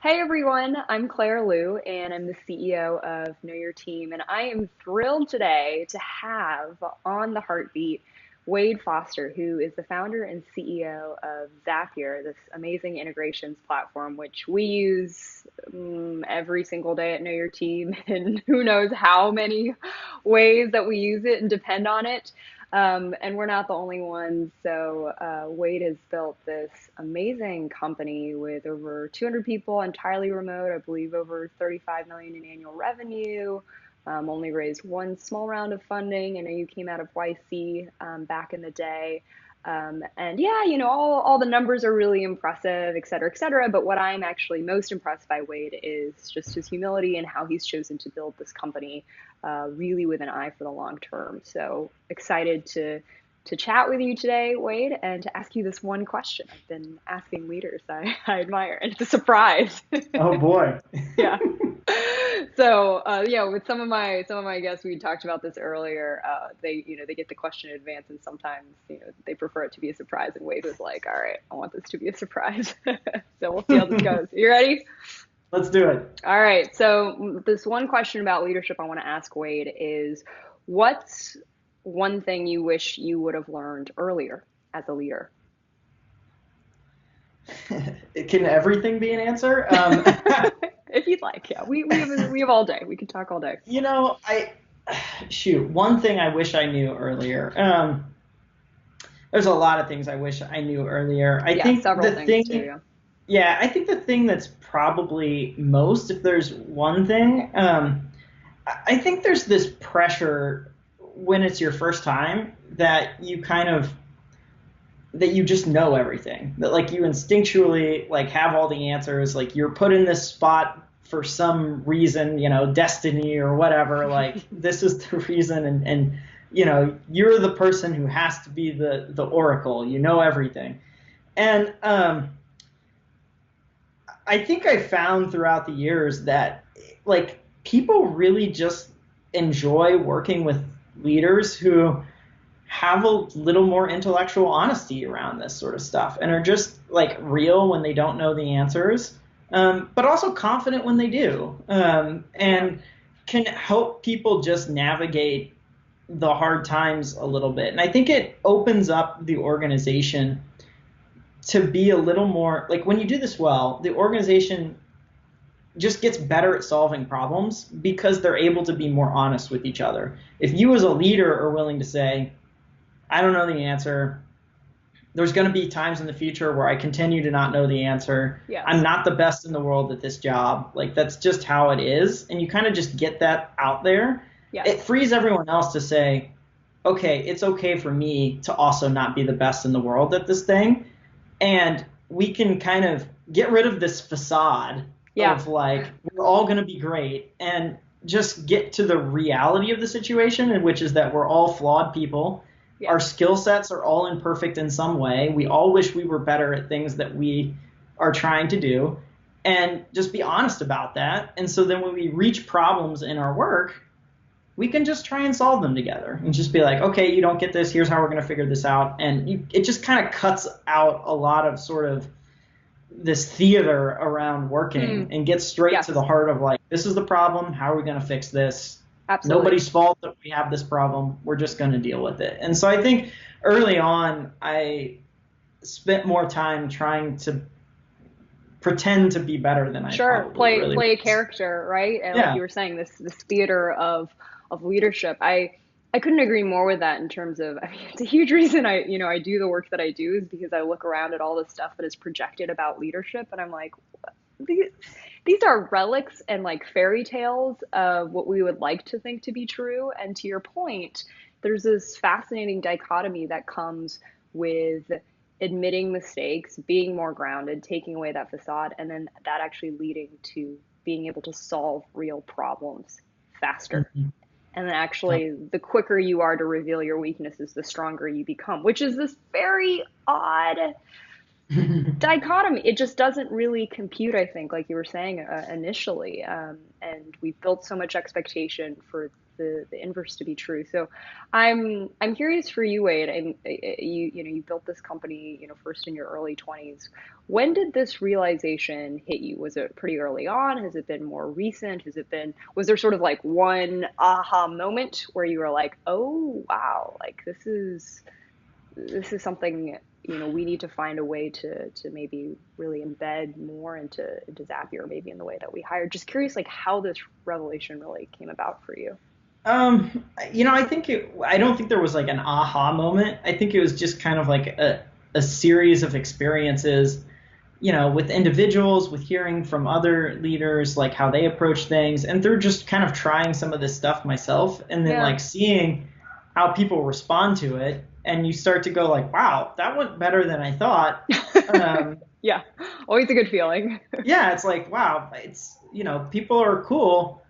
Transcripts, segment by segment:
Hey everyone, I'm Claire Liu and I'm the CEO of Know Your Team. And I am thrilled today to have on the heartbeat Wade Foster, who is the founder and CEO of Zapier, this amazing integrations platform, which we use every single day at Know Your Team, and who knows how many ways that we use it and depend on it. And we're not the only ones. So Wade has built this amazing company with over 200 people, entirely remote. I believe over 35 million in annual revenue. Only raised one small round of funding. I know you came out of YC back in the day. And yeah, all the numbers are really impressive, et cetera, et cetera. But what I'm actually most impressed by Wade is just his humility and how he's chosen to build this company really with an eye for the long term. So excited to chat with you today, Wade, and to ask you this one question I've been asking leaders I admire, and it's a surprise. Oh boy. Yeah. So yeah, with some of my guests, we talked about this earlier. They get the question in advance, and sometimes they prefer it to be a surprise. And Wade was like, "All right, I want this to be a surprise." So we'll see how this goes. You ready? Let's do it. All right. So this one question about leadership I want to ask Wade is, what's one thing you wish you would have learned earlier as a leader? Can everything be an answer? If you'd like, yeah. We have all day. We could talk all day. You know, I shoot. One thing I wish I knew earlier. There's a lot of things I wish I knew earlier. I Yeah, think several the things too. thing, Yeah. yeah, I think the thing that's probably most, if there's one thing, I think there's this pressure when it's your first time that you kind of that you just know everything, that like you instinctually like have all the answers, like you're put in this spot for some reason, destiny or whatever, like this is the reason, and you're the person who has to be the oracle, everything. And I think I found throughout the years that like people really just enjoy working with leaders who have a little more intellectual honesty around this sort of stuff and are just like real when they don't know the answers, but also confident when they do, Yeah. and can help people just navigate the hard times a little bit. And I think it opens up the organization to be a little more like when you do this well, the organization just gets better at solving problems because they're able to be more honest with each other. If you as a leader are willing to say, I don't know the answer. There's going to be times in the future where I continue to not know the answer. I'm Yes. not the best in the world at this job. Like, that's just how it is. And you kind of just get that out there. It Yes. frees everyone else to say, okay, it's okay for me to also not be the best in the world at this thing. And we can kind of get rid of this facade Yeah. of like, we're all going to be great and just get to the reality of the situation, and which is that we're all flawed people. Yeah. Our skill sets are all imperfect in some way. We all wish we were better at things that we are trying to do, and just be honest about that. And so then when we reach problems in our work, we can just try and solve them together and just be like, okay, you don't get this. Here's how we're going to figure this out. And it just kind of cuts out a lot of sort of this theater around working Mm. and gets straight to Yes. the heart of like, this is the problem. How are we going to fix this? Absolutely. Nobody's fault that we have this problem. We're just going to deal with it. And so I think early on, I spent more time trying to pretend to be better than I Sure. probably Play really play a was. character, right? And like Yeah. you were saying, this theater of leadership. I couldn't agree more with that in terms of, I mean, it's a huge reason I do the work that I do is because I look around at all the stuff that is projected about leadership and I'm like, these, these are relics and like fairy tales of what we would like to think to be true. And to your point, there's this fascinating dichotomy that comes with admitting mistakes, being more grounded, taking away that facade, and then that actually leading to being able to solve real problems faster. Mhm. And then actually, the quicker you are to reveal your weaknesses, the stronger you become, which is this very odd dichotomy. It just doesn't really compute, I think, like you were saying initially. And we've built so much expectation for the inverse to be true. So I'm curious for you, Wade. And you built this company, first in your early 20s. When did this realization hit you? Was it pretty early on? Has it been more recent? Was there sort of like one aha moment where you were like, oh, wow, like this is something, we need to find a way to maybe really embed more into Zapier, maybe in the way that we hire. Just curious, like how this revelation really came about for you. I don't think there was like an aha moment. I think it was just kind of like a series of experiences, with individuals, with hearing from other leaders, like how they approach things, and through just kind of trying some of this stuff myself, and then Yeah. like seeing how people respond to it, and you start to go like, wow, that went better than I thought. Um, Yeah. Always a good feeling. yeah, it's like, wow, people are cool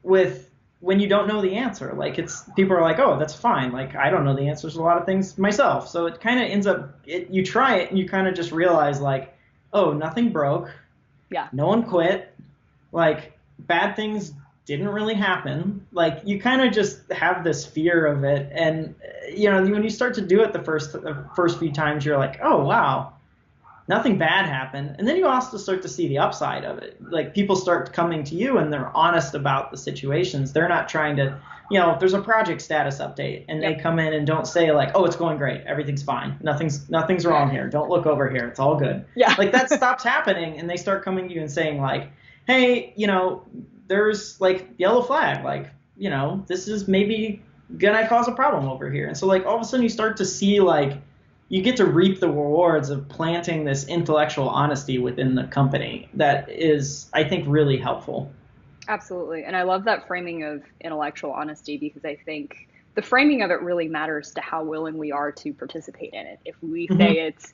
with when you don't know the answer. Like it's people are like, oh, that's fine. Like I don't know the answers to a lot of things myself. So it kind of ends up you try it and you kind of just realize like, oh, nothing broke. Yeah. No one quit. Like bad things didn't really happen. Like you kind of just have this fear of it, and when you start to do it the first few times, you're like, oh wow, nothing bad happened. And then you also start to see the upside of it. Like people start coming to you and they're honest about the situations. They're not trying to, if there's a project status update and they Yep. come in and don't say like, oh, it's going great, everything's fine, nothing's wrong here, don't look over here, it's all good. Yeah. Like that stops happening, and they start coming to you and saying like, hey, there's like yellow flag, like, this is maybe gonna cause a problem over here. And so like all of a sudden you start to see like you get to reap the rewards of planting this intellectual honesty within the company that is, I think, really helpful. Absolutely. And I love that framing of intellectual honesty because I think the framing of it really matters to how willing we are to participate in it. If we say Hmm. it's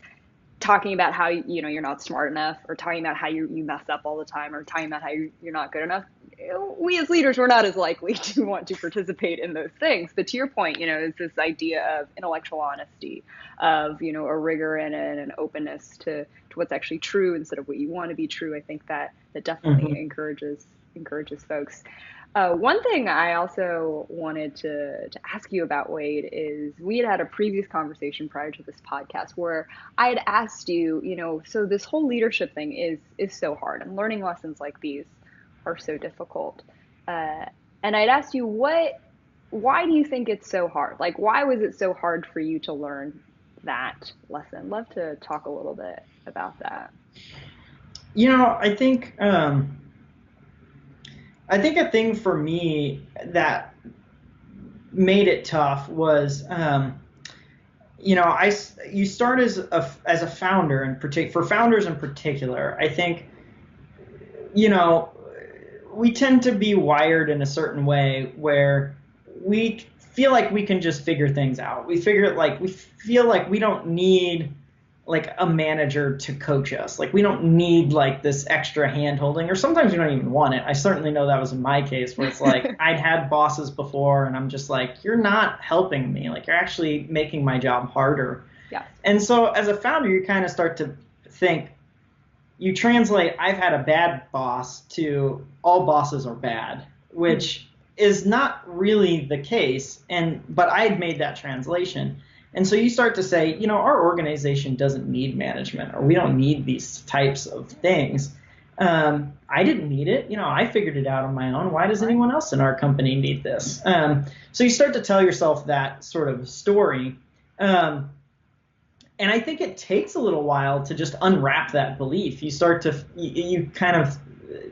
talking about how you're not smart enough, or talking about how you mess up all the time, or talking about how you're not good enough, we as leaders, we're not as likely to want to participate in those things. But to your point, is this idea of intellectual honesty, of a rigor and an openness to what's actually true instead of what you want to be true. I think that definitely Hmm. encourages folks. One thing I also wanted to ask you about, Wade, is we had a previous conversation prior to this podcast where I had asked you, so this whole leadership thing is so hard, and learning lessons like these are so difficult. Uh, and I'd asked you, why do you think it's so hard? Like, why was it so hard for you to learn that lesson? Love to talk a little bit about that. I think a thing for me that made it tough was, you start as a founder, in for founders in particular. I think, you know, we tend to be wired in a certain way where we feel like we can just figure things out. We feel like we don't need like a manager to coach us. Like we don't need like this extra hand holding, or sometimes we don't even want it. I certainly know that was in my case where it's like I'd had bosses before and I'm just like, you're not helping me. Like you're actually making my job harder. Yes. And so as a founder, you kind of start to think, you translate I've had a bad boss to all bosses are bad, Hmm. which is not really the case. But I had made that translation. And so you start to say, our organization doesn't need management, or we don't need these types of things. I didn't need it. I figured it out on my own. Why does Right. anyone else in our company need this? So you start to tell yourself that sort of story. Um, and I think it takes a little while to just unwrap that belief.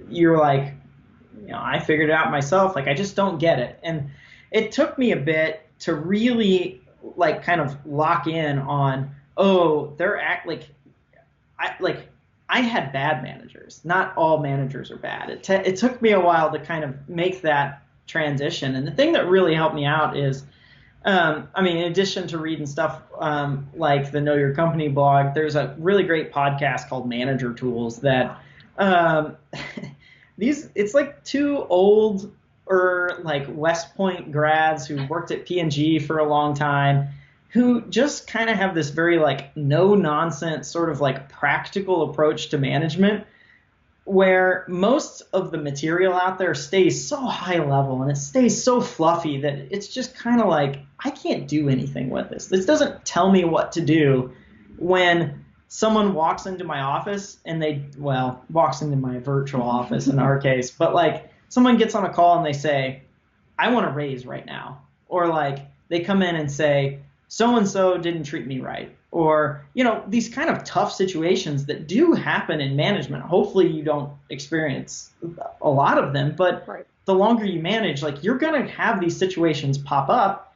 You're like, I figured it out myself. Like I just don't get it. And it took me a bit to really like kind of lock in on, oh, like I had bad managers. Not all managers are bad. It took me a while to kind of make that transition. And the thing that really helped me out is, in addition to reading stuff like the Know Your Company blog, there's a really great podcast called Manager Tools that um, it's like two old or like West Point grads who worked at P&G for a long time, who just kind of have this very like no nonsense sort of like practical approach to management, where most of the material out there stays so high level and it stays so fluffy that it's just kind of like, I can't do anything with this. This doesn't tell me what to do when someone walks into my office and walks into my virtual office in our case, but like someone gets on a call and they say, I want a raise right now. Or like they come in and say, so-and-so didn't treat me right. Or, these kind of tough situations that do happen in management. Hopefully you don't experience a lot of them, but Right. the longer you manage, like you're going to have these situations pop up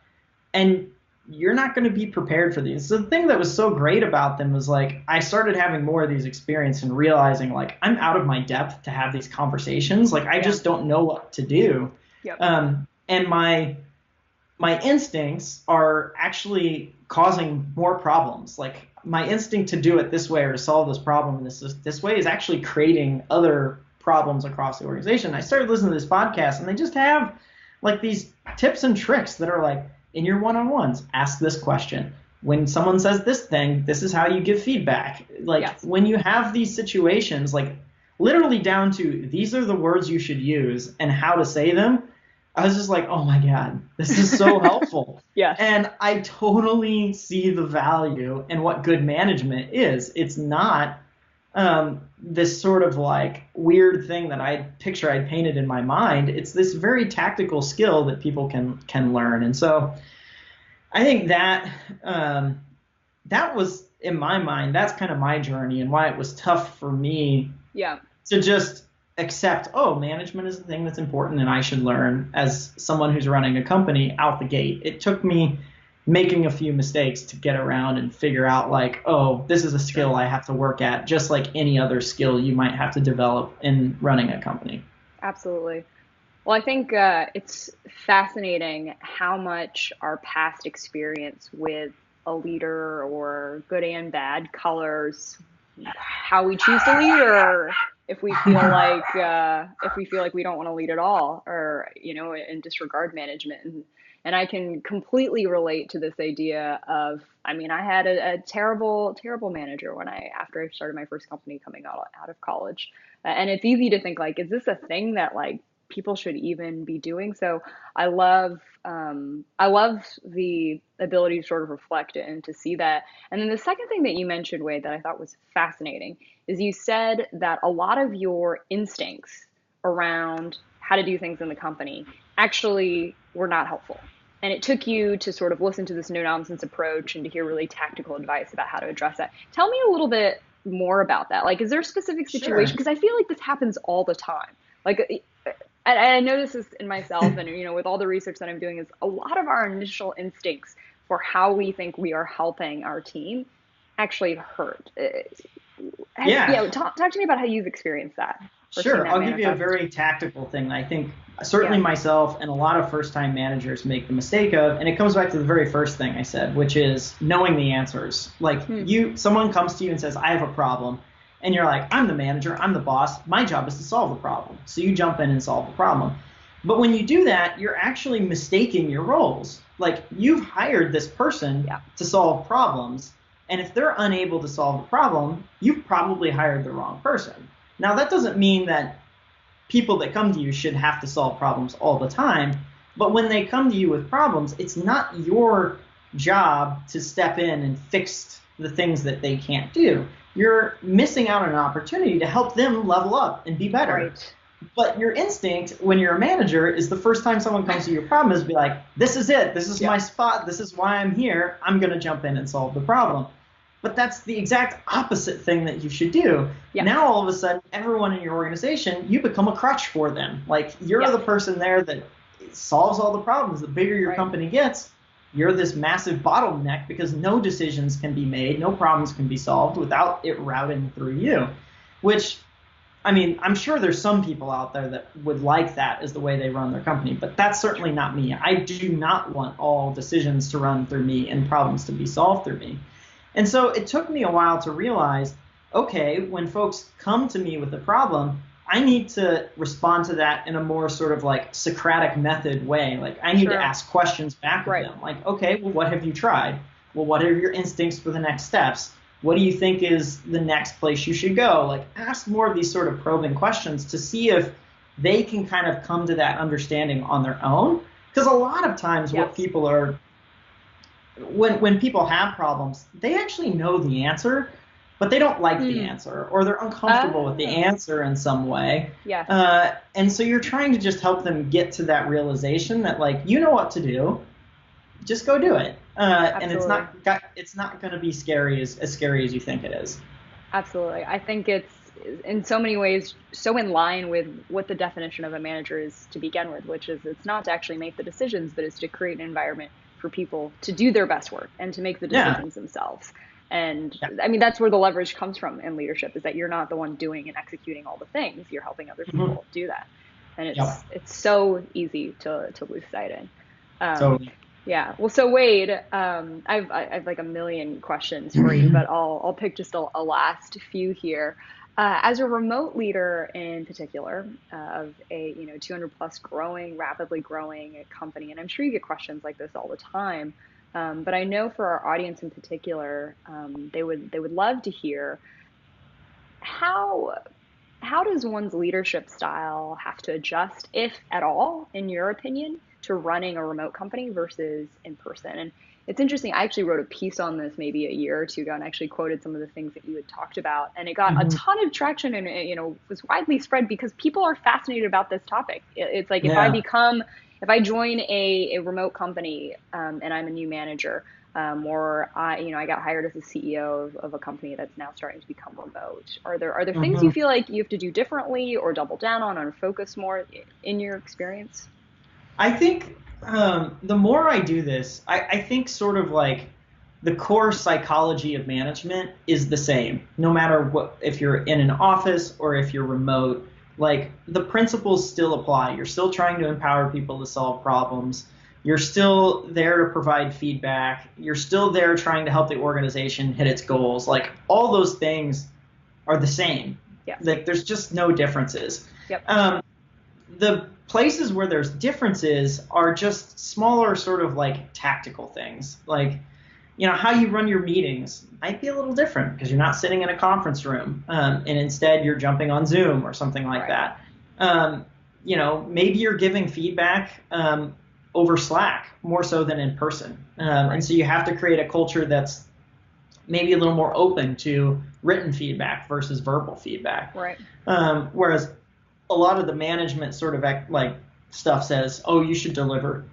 and you're not going to be prepared for these. So the thing that was so great about them was like, I started having more of these experiences and realizing like I'm out of my depth to have these conversations. Like I just don't know what to do. Yep. And my instincts are actually causing more problems. Like my instinct to do it this way or to solve this problem in this way is actually creating other problems across the organization. I started listening to this podcast and they just have like these tips and tricks that are like, in your one-on-ones, ask this question. When someone says this thing, this is how you give feedback. Like when you have these situations, like literally down to these are the words you should use and how to say them, I was just like, oh my God, this is so helpful. Yeah. And I totally see the value in what good management is. It's not this sort of like weird thing that I'd painted in my mind. It's this very tactical skill that people can learn. And so I think that that was, in my mind, that's kind of my journey and why it was tough for me to just accept, oh, management is the thing that's important and I should learn as someone who's running a company out the gate. It took me making a few mistakes to get around and figure out like, oh, this is a skill I have to work at, just like any other skill you might have to develop in running a company. Absolutely. Well, I think it's fascinating how much our past experience with a leader, or good and bad, colors how we choose to lead, or if we feel like we don't want to lead at all, or and disregard management. And I can completely relate to this idea of, I mean, I had a terrible manager after I started my first company coming out of college. And it's easy to think like, is this a thing that like people should even be doing? So I love the ability to sort of reflect it and to see that. And then the second thing that you mentioned, Wade, that I thought was fascinating is you said that a lot of your instincts around how to do things in the company actually were not helpful. And it took you to sort of listen to this no nonsense approach and to hear really tactical advice about how to address that. Tell me a little bit more about that. Like, is there a specific situation? Because I feel like this happens all the time. Like, I notice this in myself and, with all the research that I'm doing, is a lot of our initial instincts for how we think we are helping our team actually hurt. Talk to me about how you've experienced that. Sure. I'll give you a very tactical thing. I think certainly myself and a lot of first-time managers make the mistake of, and it comes back to the very first thing I said, which is knowing the answers. Like someone comes to you and says, I have a problem. And you're like, I'm the manager, I'm the boss, my job is to solve the problem. So you jump in and solve the problem. But when you do that, you're actually mistaking your roles. Like you've hired this person to solve problems. And if they're unable to solve the problem, you've probably hired the wrong person. Now, that doesn't mean that people that come to you should have to solve problems all the time. But when they come to you with problems, it's not your job to step in and fix the things that they can't do. You're missing out on an opportunity to help them level up and be better. Right. But your instinct when you're a manager is the first time someone comes to your problem is to be like, this is it. This is my spot. This is why I'm here. I'm going to jump in and solve the problem. But that's the exact opposite thing that you should do. Yeah. Now, all of a sudden, everyone in your organization, you become a crutch for them. Like you're the person there that solves all the problems. The bigger your company gets, you're this massive bottleneck because no decisions can be made, no problems can be solved without it routing through you. Which, I mean, I'm sure there's some people out there that would like that as the way they run their company, but that's certainly not me. I do not want all decisions to run through me and problems to be solved through me. And so it took me a while to realize, okay, when folks come to me with a problem, I need to respond to that in a more sort of like Socratic method way. Like I need to ask questions back of them. Like, okay, well, what have you tried? Well, what are your instincts for the next steps? What do you think is the next place you should go? Like ask more of these sort of probing questions to see if they can kind of come to that understanding on their own. Because a lot of times what people are, when people have problems, they actually know the answer, but they don't like the Mm. answer or they're uncomfortable with the Oh, answer in some way. yes, And so you're trying to just help them get to that realization that like, you know what to do, just go do it. And absolutely. it's not going to be as scary as you think it is. Absolutely. I think it's in so many ways so in line with what the definition of a manager is to begin with, which is it's not to actually make the decisions, but it's to create an environment for people to do their best work and to make the Yeah. decisions themselves. And Yeah. I mean, that's where the leverage comes from in leadership is that you're not the one doing and executing all the things. You're helping other Mhm. people do that. And Yep. it's so easy to lose sight in. Um, Totally. yeah. Well, so Wade, I've like a million questions for you, but I'll pick just a last few here. As a remote leader in particular of a 200 plus growing, rapidly growing company, and I'm sure you get questions like this all the time, but I know for our audience in particular, they would love to hear how how does one's leadership style have to adjust, if at all, in your opinion, to running a remote company versus in person? And it's interesting. I actually wrote a piece on this maybe a year or two ago and actually quoted some of the things that you had talked about. And it got a Mhm. ton of traction and was widely spread because people are fascinated about this topic. It's like Yeah. if I join a remote company and I'm a new manager, or I got hired as a CEO of a company that's now starting to become remote. Are there things you Mhm. feel like you have to do differently or double down on or focus more in your experience? I think the more I do this, I think sort of like the core psychology of management is the same, no matter what, if you're in an office or if you're remote. Like the principles still apply. You're still trying to empower people to solve problems. You're still there to provide feedback. You're still there trying to help the organization hit its goals. Like all those things are the same. Yes. Like there's just no differences. Yep. Um, the places where there's differences are just smaller sort of like tactical things. Like, how you run your meetings might be a little different because you're not sitting in a conference room, and instead you're jumping on Zoom or something like Right. that. Maybe you're giving feedback over Slack more so than in person. And Right. so you have to create a culture that's maybe a little more open to written feedback versus verbal feedback. Right. Whereas a lot of the management sort of like stuff says, oh, you should deliver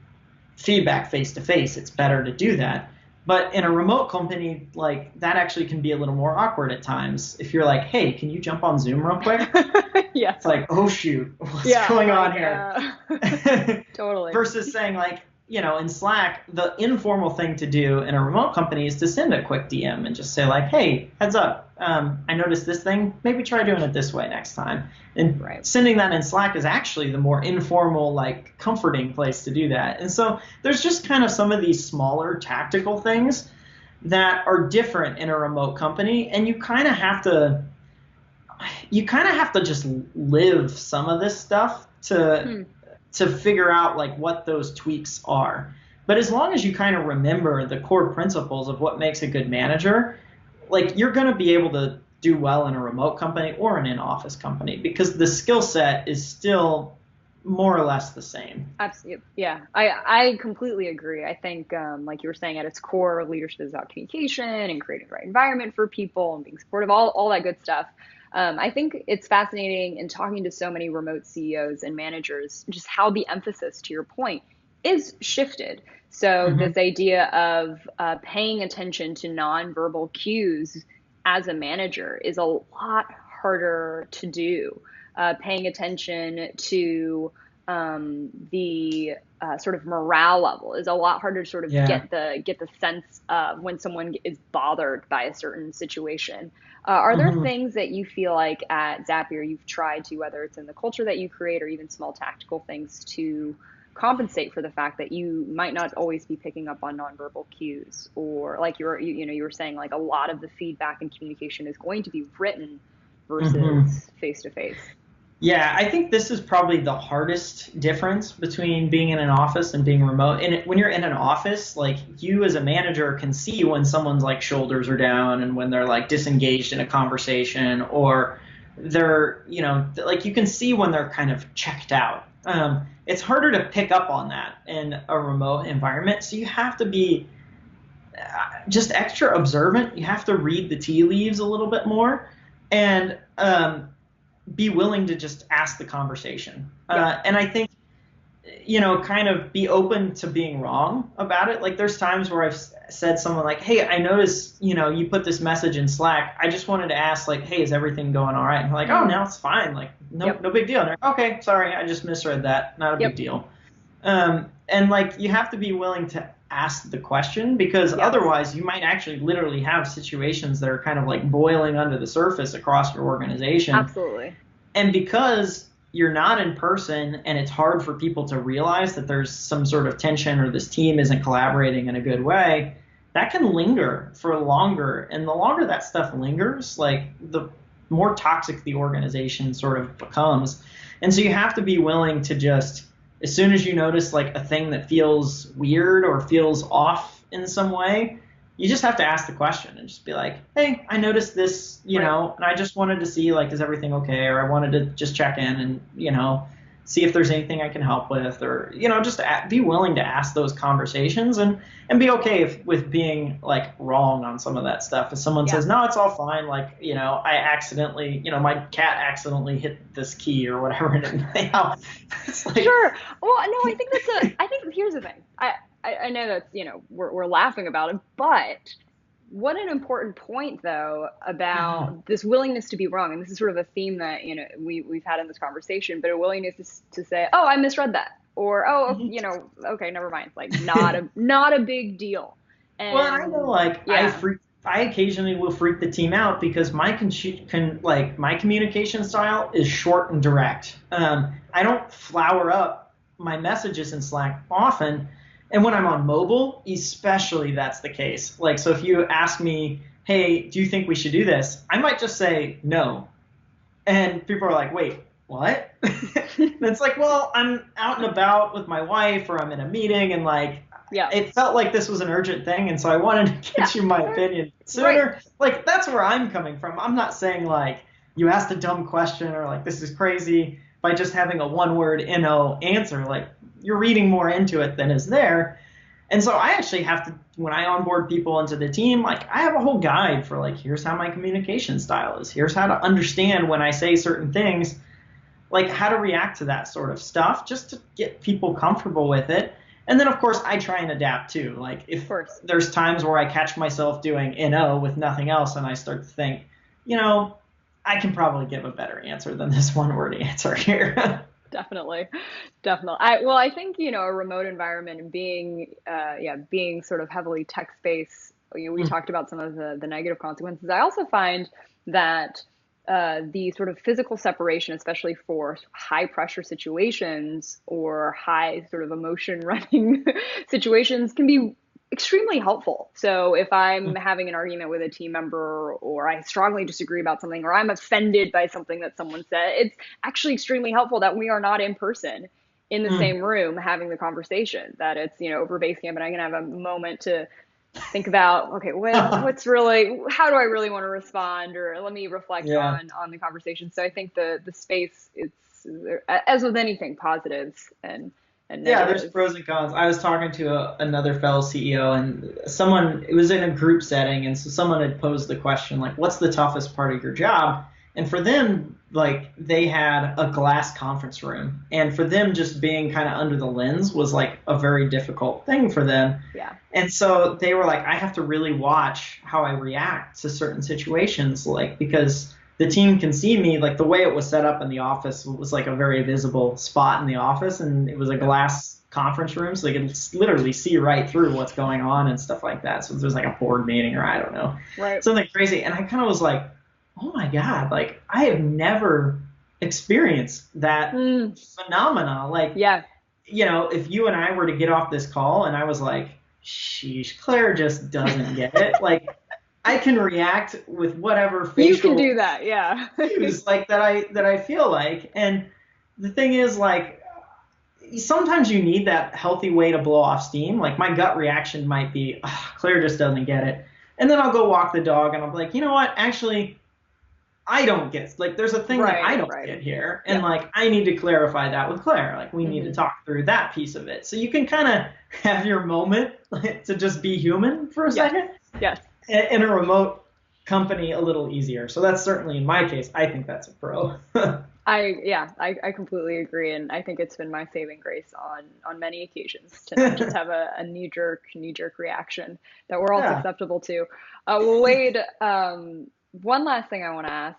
feedback face to face. It's better to do that. But in a remote company, like that actually can be a little more awkward at times. If you're like, hey, can you jump on Zoom real quick? Yes. It's like, oh shoot, what's Yeah. going on Like here? totally. Versus saying like, in Slack, the informal thing to do in a remote company is to send a quick DM and just say like, hey, heads up, I noticed this thing. Maybe try doing it this way next time. And Right. sending that in Slack is actually the more informal, like comforting place to do that. And so there's just kind of some of these smaller tactical things that are different in a remote company, and you kind of have to just live some of this stuff Hmm. to figure out like what those tweaks are. But as long as you kind of remember the core principles of what makes a good manager, like you're going to be able to do well in a remote company or in an office company because the skill set is still more or less the same. Absolutely. Yeah, I completely agree. I think, like you were saying, at its core, leadership is about communication and creating the right environment for people and being supportive, all that good stuff. I think it's fascinating in talking to so many remote CEOs and managers, just how the emphasis, to your point, is shifted. So Mm-hmm. this idea of paying attention to nonverbal cues as a manager is a lot harder to do. Paying attention to the sort of morale level is a lot harder to sort of Yeah. get the sense of when someone is bothered by a certain situation. Are there Mm-hmm. things that you feel like at Zapier you've tried to, whether it's in the culture that you create or even small tactical things, to compensate for the fact that you might not always be picking up on nonverbal cues, or like you were saying, like a lot of the feedback and communication is going to be written Mm-hmm. versus face to face? Yeah, I think this is probably the hardest difference between being in an office and being remote. And when you're in an office, like you as a manager can see when someone's like shoulders are down and when they're like disengaged in a conversation or they're, like you can see when they're kind of checked out. It's harder to pick up on that in a remote environment. So you have to be just extra observant. You have to read the tea leaves a little bit more, and be willing to just ask the conversation. Yeah. And I think, kind of be open to being wrong about it. Like there's times where I've said someone like, hey, I noticed, you put this message in Slack. I just wanted to ask like, hey, is everything going all right? And they're like, oh, no, it's fine. Like, no, Yep. no big deal. And they're like, okay, sorry, I just misread that. Not a big Yep. deal. And like, you have to be willing to ask the question, because Yep. otherwise you might actually literally have situations that are kind of like boiling under the surface across your organization. Absolutely. And because you're not in person and it's hard for people to realize that there's some sort of tension or this team isn't collaborating in a good way, that can linger for longer. And the longer that stuff lingers, like the more toxic the organization sort of becomes. And so you have to be willing to just, as soon as you notice like a thing that feels weird or feels off in some way, you just have to ask the question and just be like, hey, I noticed this, and I just wanted to see, like, is everything okay? Or I wanted to just check in and, see if there's anything I can help with, or, just be willing to ask those conversations and be okay with being like wrong on some of that stuff. If someone says, no, it's all fine. Like, I accidentally, my cat accidentally hit this key or whatever. And it's like, Sure. Well, no, I think here's the thing. I know that's, we're laughing about it, but what an important point though about this willingness to be wrong. And this is sort of a theme that, we've had in this conversation, but a willingness to say, oh, I misread that, or, oh, okay, never mind. Like not a big deal. And well, I know, like, yeah. I occasionally will freak the team out because my my communication style is short and direct. I don't flower up my messages in Slack often. And when I'm on mobile, especially that's the case. Like, so if you ask me, hey, do you think we should do this? I might just say no. And people are like, wait, what? And it's like, well, I'm out and about with my wife, or I'm in a meeting, and like, it felt like this was an urgent thing. And so I wanted to get you my opinion sooner. Right. Like, that's where I'm coming from. I'm not saying like, you asked a dumb question or like, this is crazy by just having a one-word answer. Like, you're reading more into it than is there. And so I actually have to, when I onboard people into the team, like I have a whole guide for like, here's how my communication style is. Here's how to understand when I say certain things, like how to react to that sort of stuff, just to get people comfortable with it. And then of course I try and adapt too. Like if there's times where I catch myself doing with nothing else, and I start to think, I can probably give a better answer than this one word answer here. Definitely. I think, a remote environment and being sort of heavily text-based, we talked about some of the negative consequences. I also find that the sort of physical separation, especially for high pressure situations or high sort of emotion running situations, can be extremely helpful. So if I'm having an argument with a team member, or I strongly disagree about something, or I'm offended by something that someone said, it's actually extremely helpful that we are not in person in the same room having the conversation, that it's, over Basecamp, and I can have a moment to think about, okay, what's really, how do I really want to respond, or let me reflect on the conversation. So I think the space, it's, as with anything, positives and there's pros and cons. I was talking to another fellow CEO, and it was in a group setting, and so someone had posed the question, like, what's the toughest part of your job? And for them, like, they had a glass conference room, and for them, just being kind of under the lens was like a very difficult thing for them. Yeah. And so they were like, I have to really watch how I react to certain situations, like, because the team can see me. Like, the way it was set up in the office was like a very visible spot in the office, and it was a glass conference room, so they could literally see right through what's going on and stuff like that. So there's like a board meeting, or I don't know, something crazy. And I kind of was like, oh my God, like I have never experienced that phenomena. Like, if you and I were to get off this call and I was like, sheesh, Claire just doesn't get it. Like, I can react with whatever facial you can do that, cues, like that I feel like. And the thing is, like, sometimes you need that healthy way to blow off steam. Like, my gut reaction might be, Claire just doesn't get it. And then I'll go walk the dog and I'll be like, you know what? Actually, I don't get, like, there's a thing that I Right, don't right. get here. And Yep. like, I need to clarify that with Claire. Like, we need to Hmm. talk through that piece of it. So you can kind of have your moment to just be human for a Yes. second Yes. in a remote company a little easier. So that's certainly in my case, I think that's a pro. I completely agree, and I think it's been my saving grace on many occasions to not just have a knee jerk reaction that we're all Yeah. susceptible to. Well, Wade, one last thing I want to ask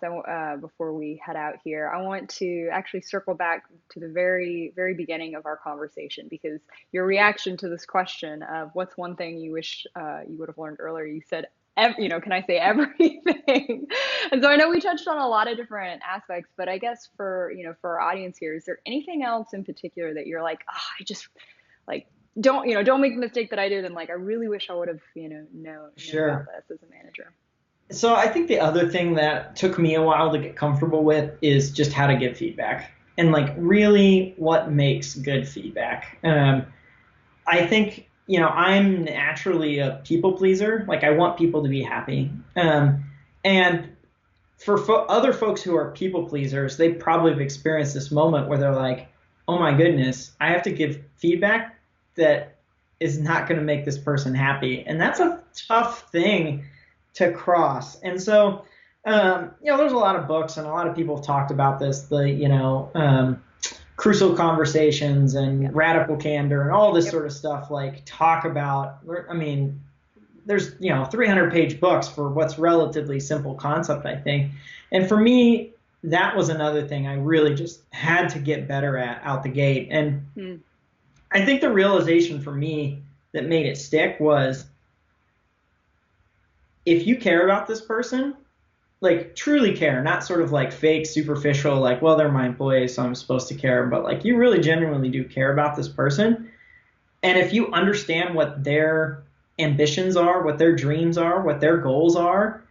before we head out here, I want to actually circle back to the very very beginning of our conversation because your reaction to this question of what's one thing you wish you would have learned earlier, you said can I say everything? And so I know we touched on a lot of different aspects, but I guess for our audience here, is there anything else in particular that you're like, oh, I just like don't make the mistake that I did, and like I really wish I would have known about Sure. this as a manager. So I think the other thing that took me a while to get comfortable with is just how to give feedback and like really what makes good feedback. I think, I'm naturally a people pleaser. Like, I want people to be happy. And for other folks who are people pleasers, they probably have experienced this moment where they're like, oh my goodness, I have to give feedback that is not going to make this person happy. And that's Yep. a tough thing to cross. And so, there's a lot of books and a lot of people have talked about this, crucial conversations and Yep. radical candor and all this Yep. sort of stuff, like talk about, I mean, there's 300-page books for what's relatively simple concept, I think. And for me, that was another thing I really just had to get better at out the gate. And Mm. I think the realization for me that made it stick was, if you care about this person, like truly care, not sort of like fake, superficial, like, well, they're my employees, so I'm supposed to care, but like you really genuinely do care about this person. And if you understand what their ambitions are, what their dreams are, what their goals are,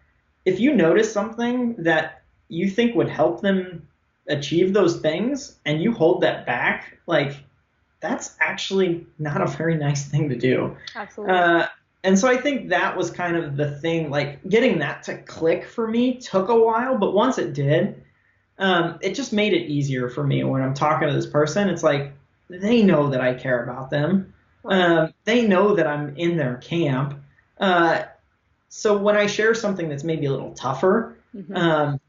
if you notice something that you think would help them achieve those things and you hold that back, like that's actually not a very nice thing to do. Absolutely. Uh, and so I think that was kind of the thing, like getting that to click for me took a while, but once it did, it just made it easier for me when I'm talking to this person. It's like they know that I care about them. Right. They know that I'm in their camp. Uh, so when I share something that's maybe a little tougher, Hmm. um,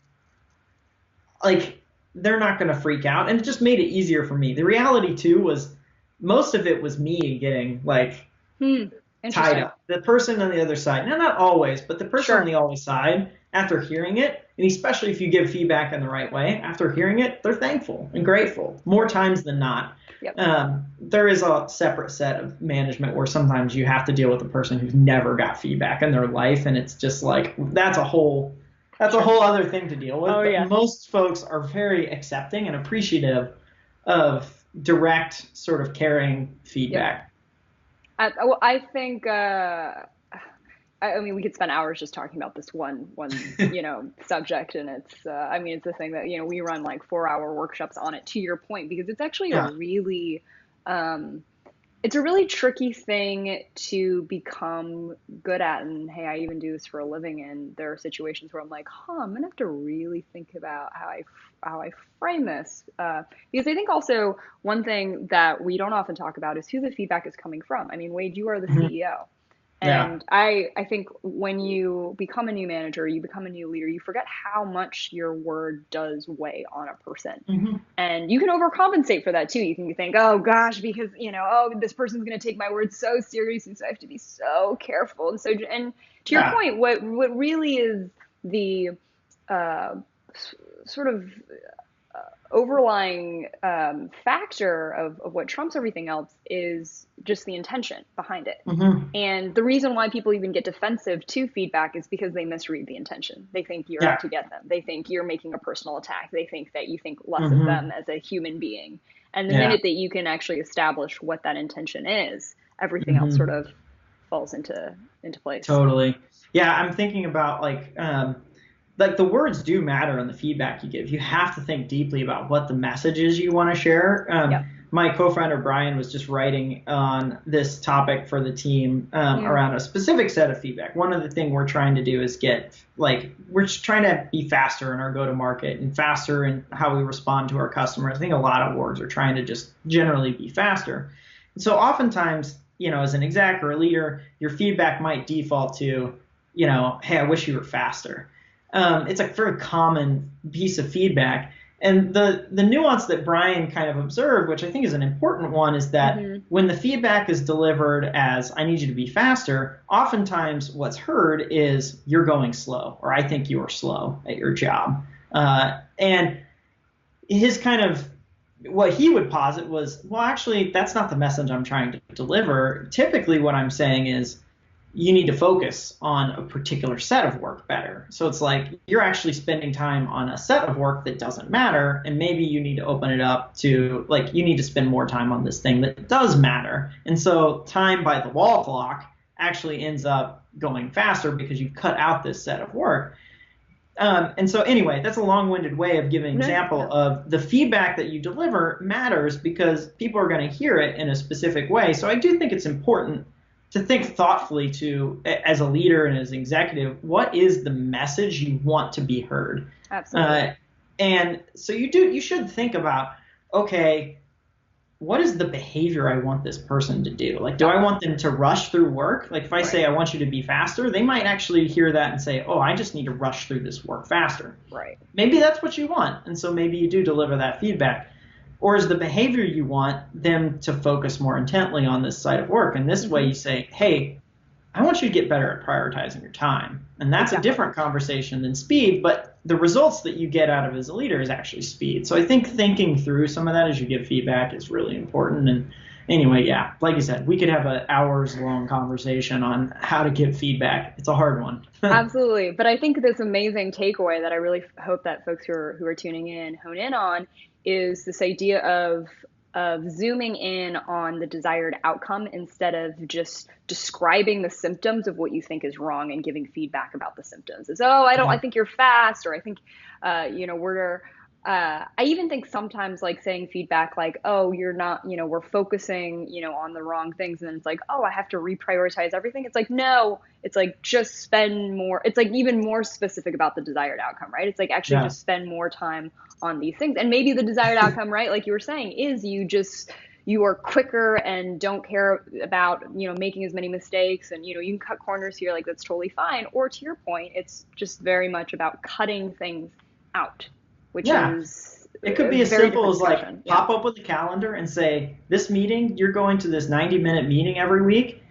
like they're not going to freak out, and it just made it easier for me. The reality too was most of it was me getting like Hmm. tied Interesting. up. The person on the other side, now not always, but the person on Sure. the other side, after hearing it, and especially if you give feedback in the right way, after hearing it, they're thankful and grateful more Right. times than not. Yep. There is a separate set of management where sometimes you have to deal with a person who's never got feedback in their life, and it's just like that's a Sure. whole other thing to deal with. Oh But yeah. most folks are very accepting and appreciative of direct, sort of caring Yep. feedback. Well, I think I mean we could spend hours just talking about this one subject, and I mean it's the thing that we run like 4 hour workshops on it, to your point, because it's actually Yeah. um it's a really tricky thing to become good at. And hey, I even do this for a living, and there are situations where I'm like, I'm gonna have to really think about how I frame this, because I think also one thing that we don't often talk about is who the feedback is coming from. I mean, Wade, you are the Mhm. CEO. Yeah. And I think when you become a new manager, you become a new leader, you forget how much your word does weigh on a person. Hmm. And you can overcompensate for that too. You can think, oh gosh, because oh, this person's going to take my word so seriously, so I have to be so careful. And to your Yeah. point, what really is the uh, sort of overlying factor of what trumps everything else is just the intention behind it. Hmm. And the reason why people even get defensive to feedback is because they misread the intention. They think you're Yeah. out to get them. They think you're making a personal attack. They think that you think less of them Hmm. as a human being. And the Yeah. minute that you can actually establish what that intention is, everything else sort Hmm. of falls into place. Totally. Yeah, I'm thinking about like the words do matter in the feedback you give. You have to think deeply about what the message is you want to share. Yep. my co-founder Brian was just writing on this topic for the team Yeah. around a specific set of feedback. One of the things we're trying to do is we're just trying to be faster in our go-to-market and faster in how we respond to our customers. I think a lot of orgs are trying to just generally be faster. And so oftentimes, as an exec or a leader, your feedback might default to, hey, I wish you were faster. It's a very common piece of feedback. And the nuance that Brian kind of observed, which I think is an important one, is that when the feedback is delivered as I need you to be faster, oftentimes what's heard is you're going slow, or I think you are slow at your job. And his kind of what he would posit was, well, actually, that's not the message I'm trying to deliver. Typically, what I'm saying is you need to focus on a particular set of work better. So it's like you're actually spending time on a set of work that doesn't matter, and maybe you need to open it up to you need to spend more time on this thing that does matter. And so time by the wall clock actually ends up going faster because you've cut out this set of work. And so anyway, that's a long-winded way of giving an example of the feedback that you deliver matters because people are going to hear it in a specific way. So I do think it's important to think thoughtfully as a leader and as an executive, what is the message you want to be heard? Absolutely. And so you should think about, okay, what is the behavior I want this person to do? Do I want them to rush through work? If I say I want you to be faster, they might actually hear that and say, oh, I just need to rush through this work faster. Right. Maybe that's what you want. And so maybe you do deliver that feedback. Or is the behavior you want them to focus more intently on this side of work? And this way you say, hey, I want you to get better at prioritizing your time. And that's a different conversation than speed, but the results that you get out of as a leader is actually speed. So I think thinking through some of that as you give feedback is really important. And anyway, yeah, like you said, we could have an hours-long conversation on how to give feedback. It's a hard one. Absolutely. But I think this amazing takeaway that I really hope that folks who are tuning in hone in on is this idea of zooming in on the desired outcome instead of just describing the symptoms of what you think is wrong and giving feedback about the symptoms. It's, I think you're fast, or I think, I even think sometimes saying feedback oh, you're not, we're focusing, on the wrong things. And then it's oh, I have to reprioritize everything. It's no, it's just spend more. It's even more specific about the desired outcome, right? It's actually just spend more time on these things. And maybe the desired outcome, right, like you were saying, is you are quicker and don't care about, making as many mistakes, and, you can cut corners here. That's totally fine. Or to your point, it's just very much about cutting things out, which is it could be as simple as pop up with a calendar and say, this meeting, you're going to this 90-minute meeting every week.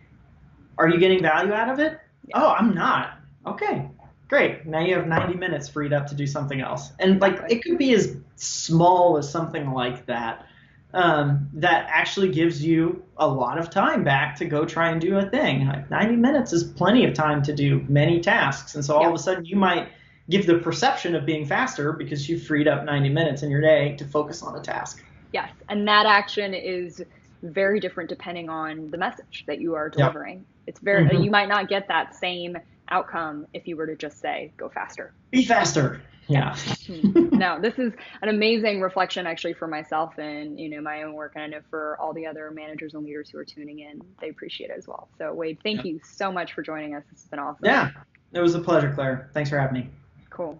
Are you getting value out of it? Yeah. Oh, I'm not. Okay, great. Now you have 90 minutes freed up to do something else. And it could be as small as something like that, that actually gives you a lot of time back to go try and do a thing. 90 minutes is plenty of time to do many tasks. And so all of a sudden you might give the perception of being faster because you freed up 90 minutes in your day to focus on a task. Yes, and that action is very different depending on the message that you are delivering. Yep. It's very you might not get that same outcome if you were to just say, go faster. Be faster. Yeah. No, this is an amazing reflection actually for myself and, my own work. And I know for all the other managers and leaders who are tuning in, they appreciate it as well. So Wade, thank you so much for joining us. This has been awesome. Yeah, it was a pleasure, Claire. Thanks for having me. Cool.